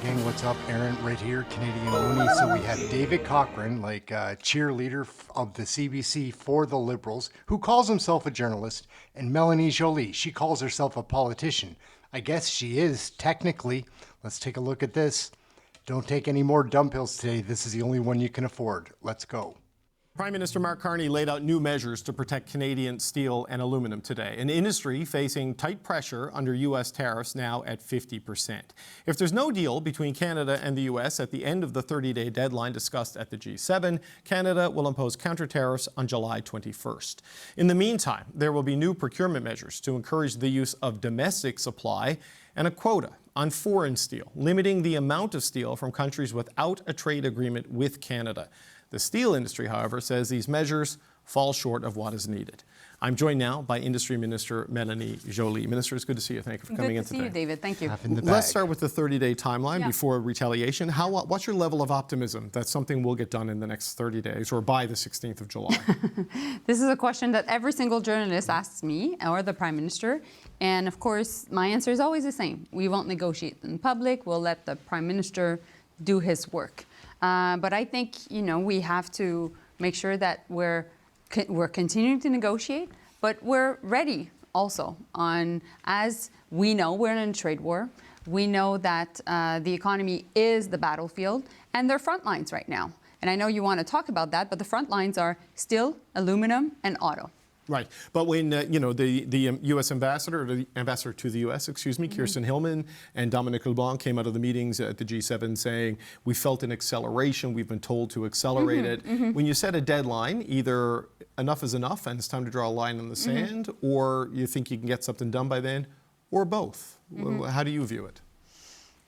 Gang, what's up? Aaron right here, Canadian Looney. So we had David Cochrane, like cheerleader of the CBC for the Liberals, who calls himself a journalist, and Melanie Joly, she calls herself a politician. I guess she is, technically. Let's take a look at this. Don't take any more dumb pills today. This is the only one you can afford. Let's go. Prime Minister Mark Carney laid out new measures to protect Canadian steel and aluminum today, an industry facing tight pressure under U.S. tariffs now at 50%. If there's no deal between Canada and the U.S. at the end of the 30-day deadline discussed at the G7, Canada will impose counter tariffs on July 21st. In the meantime, there will be new procurement measures to encourage the use of domestic supply and a quota on foreign steel, limiting the amount of steel from countries without a trade agreement with Canada. The steel industry, however, says these measures fall short of what is needed. I'm joined now by Industry Minister Melanie Joly. Minister, it's good to see you. Thank you for coming in today. Good to see you, David. Thank you. Let's start with the 30-day timeline before retaliation. What's your level of optimism that something will get done in the next 30 days or by the 16th of July? This is a question that every single journalist asks me or the Prime Minister. And of course, my answer is always the same. We won't negotiate in public. We'll let the Prime Minister do his work. But I think, we have to make sure that we're continuing to negotiate, but we're ready also as we know, we're in a trade war. We know that the economy is the battlefield, and they're front lines right now. And I know you want to talk about that, but the front lines are steel, aluminum, and auto. Right. But when, the U.S. ambassador, or the ambassador to the U.S., Kirsten Hillman and Dominic LeBlanc came out of the meetings at the G7 saying, we felt an acceleration, we've been told to accelerate it. When you set a deadline, either enough is enough and it's time to draw a line in the sand, or you think you can get something done by then, or both. How do you view it?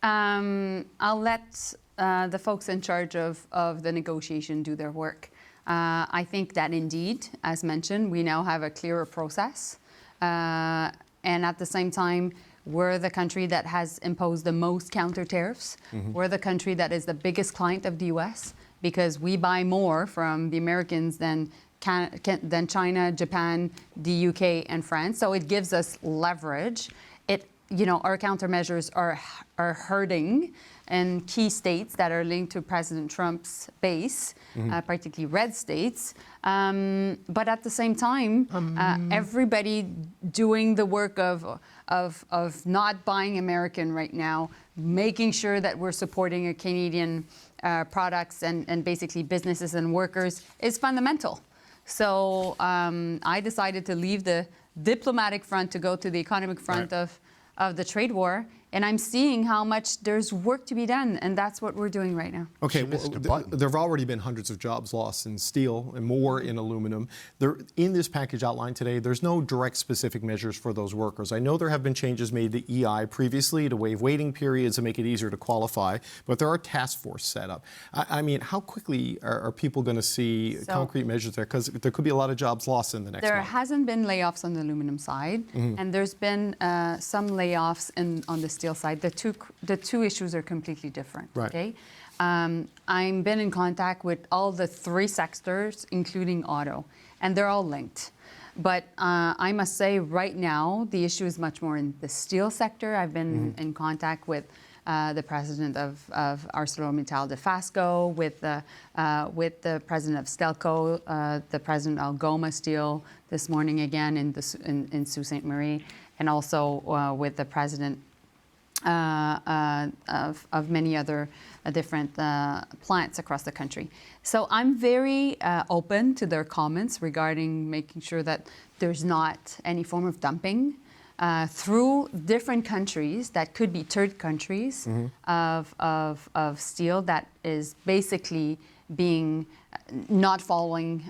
I'll let the folks in charge of the negotiation do their work. I think that indeed, as mentioned, we now have a clearer process. And at the same time, we're the country that has imposed the most counter tariffs. We're the country that is the biggest client of the U.S. because we buy more from the Americans than China, Japan, the U.K. and France. So it gives us leverage. Our countermeasures are hurting in key states that are linked to President Trump's base, particularly red states. But at the same time, everybody doing the work of not buying American right now, making sure that we're supporting a Canadian products and basically businesses and workers is fundamental. So I decided to leave the diplomatic front to go to the economic front of the trade war, and I'm seeing how much there's work to be done, and that's what we're doing right now. Okay, there have already been hundreds of jobs lost in steel and more in aluminum. In this package outlined today, there's no direct specific measures for those workers. I know there have been changes made to EI previously to waive waiting periods and make it easier to qualify, but there are task force set up. I mean, how quickly are people going to see concrete measures there? Because there could be a lot of jobs lost in the next month. There hasn't been layoffs on the aluminum side, and there's been some layoffs on the steel side. The two issues are completely different. Right. Okay, I've been in contact with all the three sectors, including auto, and they're all linked. But I must say, right now, the issue is much more in the steel sector. I've been in contact with the president of ArcelorMittal Dofasco, with the president of Stelco, the president of Algoma Steel this morning again in Sault Ste. Marie, and also with the president of many other different plants across the country. So I'm very open to their comments regarding making sure that there's not any form of dumping through different countries that could be third countries of steel that is basically being not following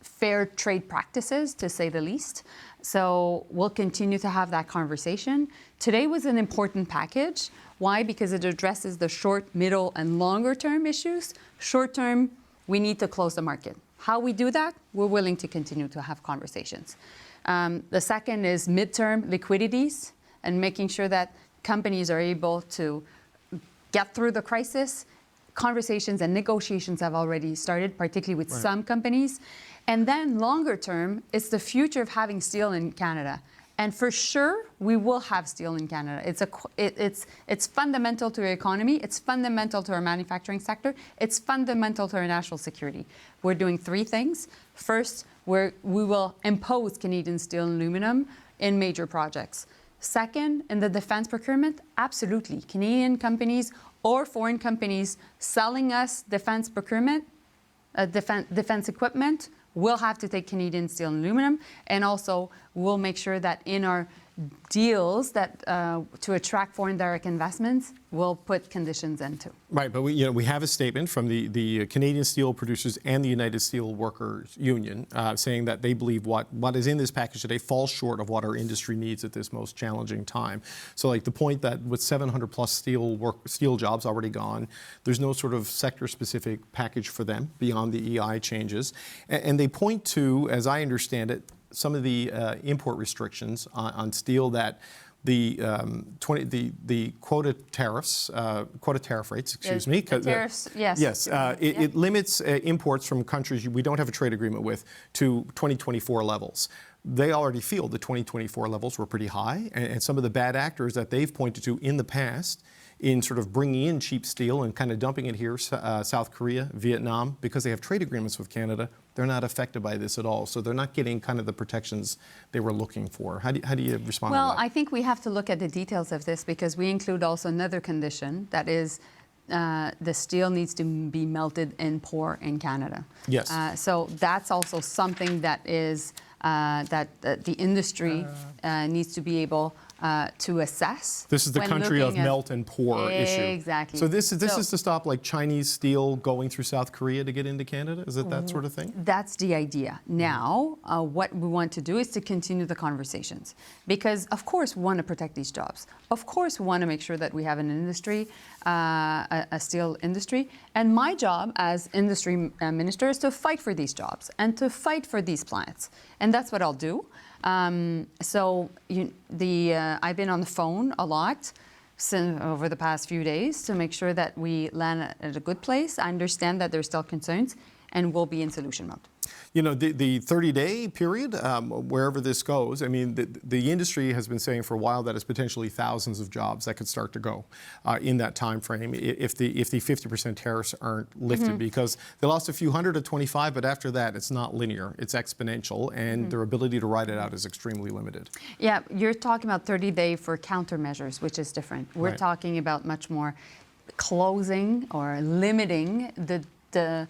fair trade practices, to say the least. So we'll continue to have that conversation. Today was an important package. Why? Because it addresses the short, middle, and longer term issues. Short term, we need to close the market. How we do that, we're willing to continue to have conversations. The second is midterm liquidities and making sure that companies are able to get through the crisis. Conversations and negotiations have already started, particularly with some companies. And then longer term, it's the future of having steel in Canada. And for sure, we will have steel in Canada. It's fundamental to our economy. It's fundamental to our manufacturing sector. It's fundamental to our national security. We're doing three things. First, we will impose Canadian steel and aluminum in major projects. Second, in the defense procurement, absolutely. Canadian companies or foreign companies selling us defense procurement, defense equipment, will have to take Canadian steel and aluminum, and also we'll make sure that in our deals that to attract foreign direct investments, we'll put conditions into. Right, but we have a statement from the Canadian Steel Producers and the United Steel Workers Union saying that they believe what is in this package today falls short of what our industry needs at this most challenging time. So, like the point that with 700 plus steel jobs already gone, there's no sort of sector-specific package for them beyond the EI changes, and they point to, as I understand it, some of the import restrictions on steel that the quota tariff rates, excuse me. The tariffs, yes. Yes, it limits imports from countries we don't have a trade agreement with to 2024 levels. They already feel the 2024 levels were pretty high, and some of the bad actors that they've pointed to in the past in sort of bringing in cheap steel and kind of dumping it here, South Korea, Vietnam, because they have trade agreements with Canada, they're not affected by this at all. So they're not getting kind of the protections they were looking for. How do you respond to that? Well, I think we have to look at the details of this because we include also another condition that is the steel needs to be melted and pour in Canada. Yes. So that's also something that is that the industry needs to be able to assess. This is the country of melt and pour issue. Exactly. So this is to stop like Chinese steel going through South Korea to get into Canada? Is it that sort of thing? That's the idea. Now, what we want to do is to continue the conversations because, of course, we want to protect these jobs. Of course, we want to make sure that we have an industry, a steel industry. And my job as industry minister is to fight for these jobs and to fight for these plants. And that's what I'll do. I've been on the phone a lot over the past few days to make sure that we land at a good place. I understand that there's still concerns, and we'll be in solution mode. You know, the 30-day period, wherever this goes, I mean, the industry has been saying for a while that it's potentially thousands of jobs that could start to go in that time frame if the 50% tariffs aren't lifted, because they lost a few hundred at 25, but after that, it's not linear, it's exponential, and their ability to ride it out is extremely limited. Yeah, you're talking about 30-day for countermeasures, which is different. We're talking about much more closing or limiting the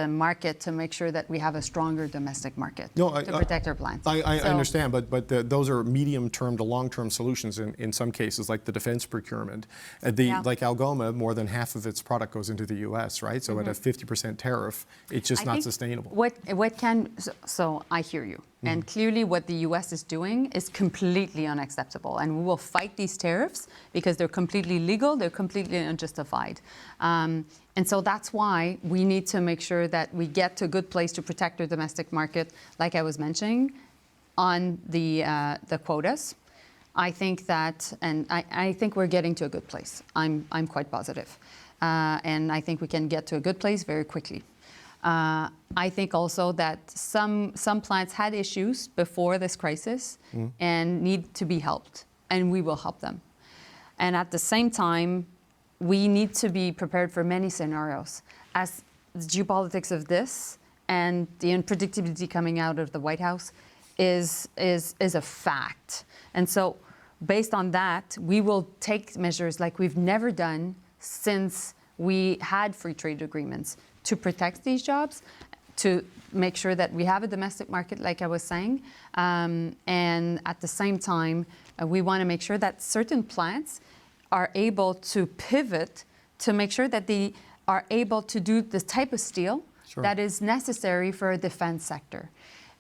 market to make sure that we have a stronger domestic market to protect our plants. I understand, but those are medium-term to long-term solutions in some cases, like the defense procurement. Like Algoma, more than half of its product goes into the U.S., right? So at a 50% tariff, it's just not sustainable. So I hear you. And clearly what the U.S. is doing is completely unacceptable. And we will fight these tariffs because they're completely legal, they're completely unjustified. And so that's why we need to make sure that we get to a good place to protect our domestic market, like I was mentioning, on the quotas. I think that, and I think we're getting to a good place. I'm quite positive. And I think we can get to a good place very quickly. I think also that some plants had issues before this crisis and need to be helped, and we will help them. And at the same time, we need to be prepared for many scenarios. As the geopolitics of this and the unpredictability coming out of the White House is a fact. And so based on that, we will take measures like we've never done since we had free trade agreements to protect these jobs, to make sure that we have a domestic market, like I was saying. And at the same time, we want to make sure that certain plants are able to pivot to make sure that they are able to do the type of steel that is necessary for a defense sector,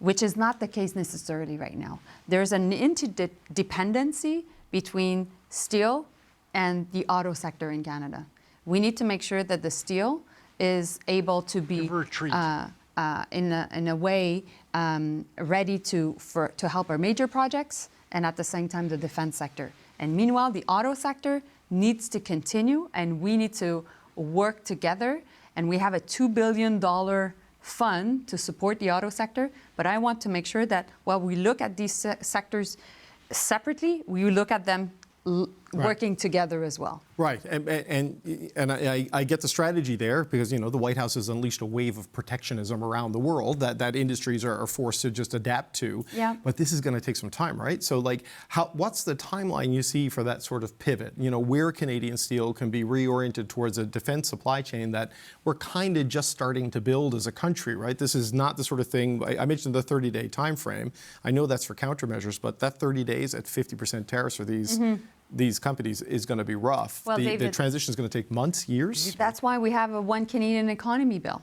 which is not the case necessarily right now. There's an interdependency between steel and the auto sector in Canada. We need to make sure that the steel is able to be in a way ready to help our major projects and at the same time the defense sector. And meanwhile, the auto sector needs to continue and we need to work together. And we have a $2 billion fund to support the auto sector, but I want to make sure that while we look at these sectors separately, we look at them working together as well. Right, and I get the strategy there because, you know, the White House has unleashed a wave of protectionism around the world that industries are forced to just adapt to. Yeah. But this is going to take some time, right? So, like, what's the timeline you see for that sort of pivot? You know, where Canadian steel can be reoriented towards a defense supply chain that we're kind of just starting to build as a country, right? This is not the sort of thing, I mentioned the 30-day time frame. I know that's for countermeasures, but that 30 days at 50% tariffs for these companies is going to be rough. Well, the David, transition is going to take months, years. That's why we have a One Canadian Economy bill.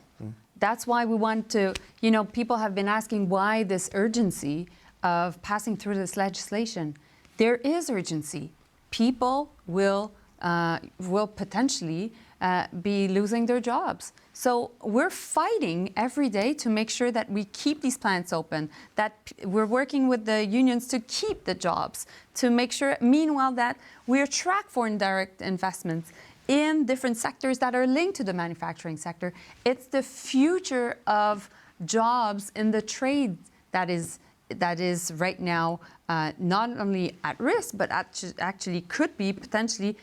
That's why we want to, you know, people have been asking why this urgency of passing through this legislation. There is urgency. People will potentially be losing their jobs. So we're fighting every day to make sure that we keep these plants open, that we're working with the unions to keep the jobs, to make sure, meanwhile, that we attract foreign direct investments in different sectors that are linked to the manufacturing sector. It's the future of jobs in the trade that is right now not only at risk, but actually could be potentially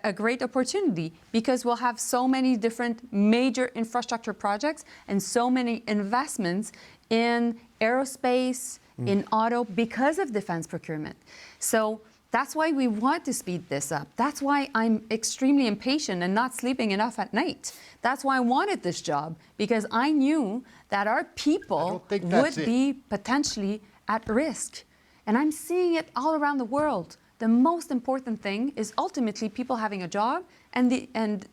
a great opportunity, because we'll have so many different major infrastructure projects and so many investments in aerospace, in auto, because of defense procurement. So that's why we want to speed this up. That's why I'm extremely impatient and not sleeping enough at night. That's why I wanted this job, because I knew that our people would be potentially at risk. And I'm seeing it all around the world. The most important thing is ultimately people having a job and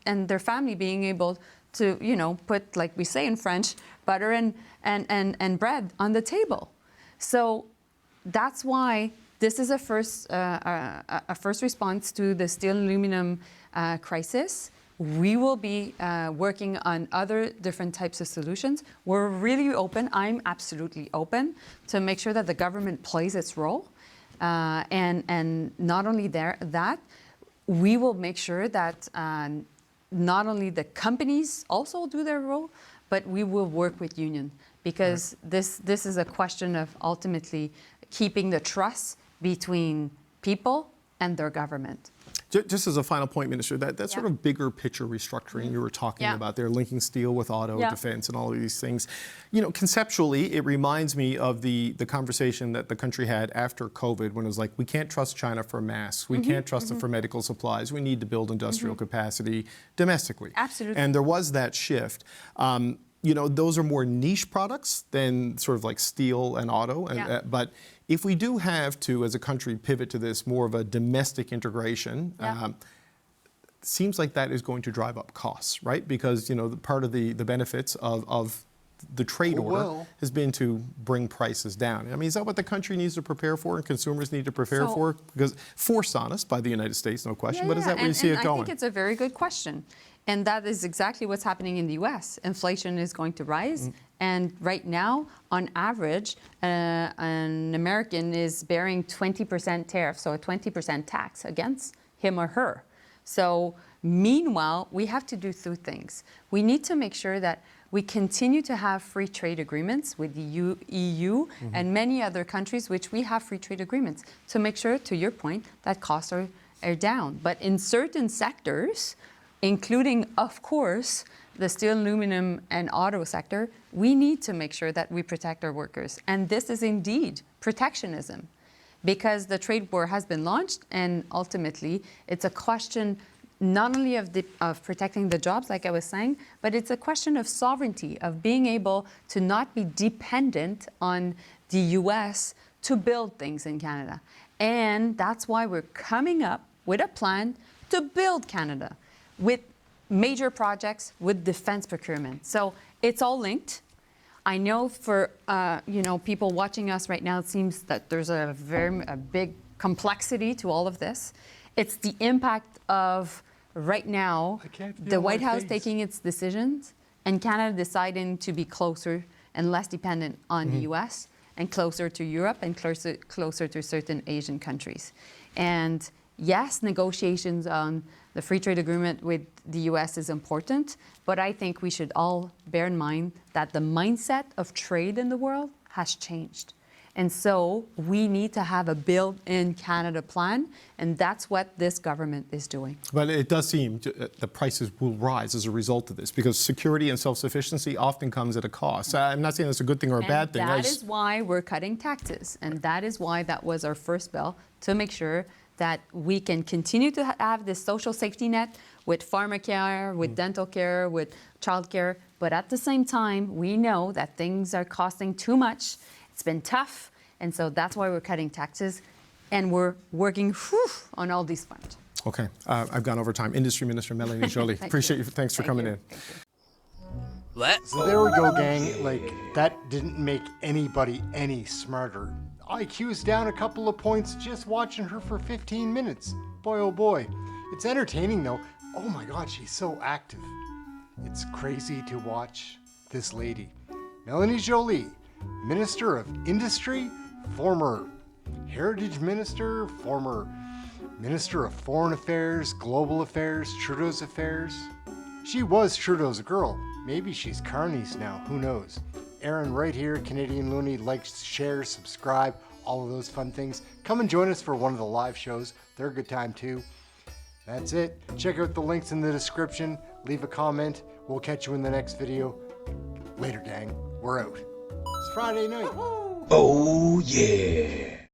their family being able to, you know, put, like we say in French, butter and bread on the table. So that's why this is a first response to the steel and aluminum crisis. We will be working on other different types of solutions. We're really open. I'm absolutely open to make sure that the government plays its role. And not only that, we will make sure that not only the companies also do their role, but we will work with union, because this is a question of ultimately keeping the trust between people and their government. Just as a final point, Minister, that sort of bigger picture restructuring you were talking about there, linking steel with auto, defense, and all of these things, you know, conceptually, it reminds me of the conversation that the country had after COVID, when it was like, we can't trust China for masks, we can't trust them for medical supplies, we need to build industrial capacity domestically. Absolutely. And there was that shift. You know, those are more niche products than sort of like steel and auto, but if we do have to, as a country, pivot to this more of a domestic integration, seems like that is going to drive up costs, right? Because, you know, part of the benefits of the trade order has been to bring prices down. I mean, is that what the country needs to prepare for and consumers need to prepare for? Because forced on us by the United States, no question, but is that where you see it going? I think it's a very good question. And that is exactly what's happening in the U.S. Inflation is going to rise. And right now, on average, an American is bearing 20% tariff, so a 20% tax against him or her. So meanwhile, we have to do two things. We need to make sure that we continue to have free trade agreements with the EU and many other countries, which we have free trade agreements, to make sure, to your point, that costs are down. But in certain sectors, including, of course, the steel, aluminum, and auto sector, we need to make sure that we protect our workers. And this is indeed protectionism, because the trade war has been launched, and ultimately it's a question not only of protecting the jobs, like I was saying, but it's a question of sovereignty, of being able to not be dependent on the US to build things in Canada. And that's why we're coming up with a plan to build Canada with major projects, with defense procurement. So it's all linked. I know for you know, people watching us right now, it seems that there's a big complexity to all of this. It's the impact of right now the White House taking its decisions and Canada deciding to be closer and less dependent on the US and closer to Europe and closer to certain Asian countries. And yes, negotiations on The free trade agreement with the US is important, but I think we should all bear in mind that the mindset of trade in the world has changed. And so we need to have a built-in Canada plan, and that's what this government is doing. But it does seem the prices will rise as a result of this, because security and self-sufficiency often comes at a cost. I'm not saying that's a good thing or a bad thing. That is why we're cutting taxes, and that is why that was our first bill, to make sure that we can continue to have this social safety net with pharmacare, with dental care, with childcare, but at the same time, we know that things are costing too much. It's been tough, and so that's why we're cutting taxes, and we're working on all these fronts. Okay, I've gone over time. Industry Minister Melanie Joly, appreciate you. Thanks for coming in. So there we go, gang. Like, that didn't make anybody any smarter. IQ's down a couple of points just watching her for 15 minutes. Boy, oh boy. It's entertaining though. Oh my God, she's so active. It's crazy to watch this lady. Melanie Joly, Minister of Industry, former Heritage Minister, former Minister of Foreign Affairs, Global Affairs, Trudeau's Affairs. She was Trudeau's girl. Maybe she's Carney's now, who knows? Aaron right here, Canadian Looney, like, share, subscribe, all of those fun things. Come and join us for one of the live shows. They're a good time too. That's it. Check out the links in the description. Leave a comment. We'll catch you in the next video. Later, gang. We're out. It's Friday night. Oh, yeah.